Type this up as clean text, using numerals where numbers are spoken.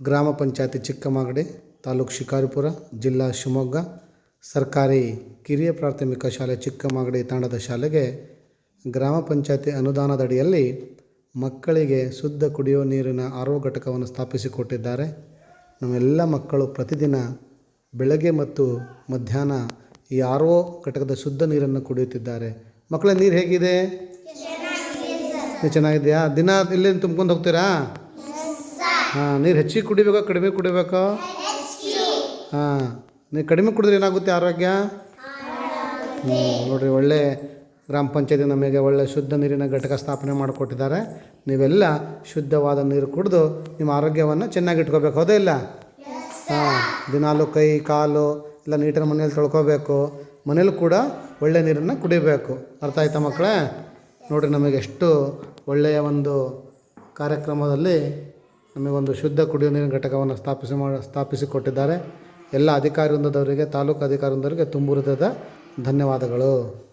ಗ್ರಾಮ ಪಂಚಾಯತಿ ಚಿಕ್ಕಮಾಗಡಿ, ತಾಲೂಕು ಶಿಕಾರಿಪುರ, ಜಿಲ್ಲಾ ಶಿವಮೊಗ್ಗ, ಸರ್ಕಾರಿ ಕಿರಿಯ ಪ್ರಾಥಮಿಕ ಶಾಲೆ ಚಿಕ್ಕಮಾಗಡಿ ತಾಂಡದ ಶಾಲೆಗೆ ಗ್ರಾಮ ಪಂಚಾಯತಿ ಅನುದಾನದಡಿಯಲ್ಲಿ ಮಕ್ಕಳಿಗೆ ಶುದ್ಧ ಕುಡಿಯುವ ನೀರಿನ RO ಘಟಕವನ್ನು ಸ್ಥಾಪಿಸಿಕೊಟ್ಟಿದ್ದಾರೆ. ನಮ್ಮೆಲ್ಲ ಮಕ್ಕಳು ಪ್ರತಿದಿನ ಬೆಳಗ್ಗೆ ಮತ್ತು ಮಧ್ಯಾಹ್ನ ಈ RO ಘಟಕದ ಶುದ್ಧ ನೀರನ್ನು ಕುಡಿಯುತ್ತಿದ್ದಾರೆ. ಮಕ್ಕಳ ನೀರು ಹೇಗಿದೆ? ಚೆನ್ನಾಗಿದೆಯಾ? ದಿನ ಇಲ್ಲಿ ತುಂಬ್ಕೊಂಡು ಹೋಗ್ತೀರಾ? ಹಾಂ. ನೀರು ಹೆಚ್ಚಿಗೆ ಕುಡಿಬೇಕಾ ಕಡಿಮೆ ಕುಡಿಬೇಕಾ? ಹಾಂ. ನೀವು ಕಡಿಮೆ ಕುಡಿದ್ರೆ ಏನಾಗುತ್ತೆ ಆರೋಗ್ಯ? ನೋಡಿರಿ, ಒಳ್ಳೆ ಗ್ರಾಮ ಪಂಚಾಯತಿ ನಮಗೆ ಒಳ್ಳೆ ಶುದ್ಧ ನೀರಿನ ಘಟಕ ಸ್ಥಾಪನೆ ಮಾಡಿಕೊಟ್ಟಿದ್ದಾರೆ. ನೀವೆಲ್ಲ ಶುದ್ಧವಾದ ನೀರು ಕುಡಿದು ನಿಮ್ಮ ಆರೋಗ್ಯವನ್ನು ಚೆನ್ನಾಗಿ ಇಟ್ಕೋಬೇಕು, ಹೌದೇ ಇಲ್ಲ? ಹಾಂ. ದಿನಾಲು ಕೈ ಕಾಲು ಎಲ್ಲ ನೀಟಾಗಿ ಮನೇಲಿ ತೊಳ್ಕೊಬೇಕು. ಮನೇಲಿ ಕೂಡ ಒಳ್ಳೆಯ ನೀರನ್ನು ಕುಡಿಬೇಕು. ಅರ್ಥ ಆಯ್ತಾ ಮಕ್ಕಳೇ? ನೋಡಿರಿ, ನಮಗೆ ಎಷ್ಟು ಒಳ್ಳೆಯ ಒಂದು ಕಾರ್ಯಕ್ರಮದಲ್ಲಿ ನಮಗೊಂದು ಶುದ್ಧ ಕುಡಿಯುವ ನೀರಿನ ಘಟಕವನ್ನು ಸ್ಥಾಪಿಸಿಕೊಟ್ಟಿದ್ದಾರೆ. ಎಲ್ಲ ಅಧಿಕಾರಿ ವೃಂದದವರಿಗೆ, ತಾಲೂಕು ಅಧಿಕಾರಿ ವೃಂದದವರಿಗೆ ತುಂಬ ಹೃದಯದ ಧನ್ಯವಾದಗಳು.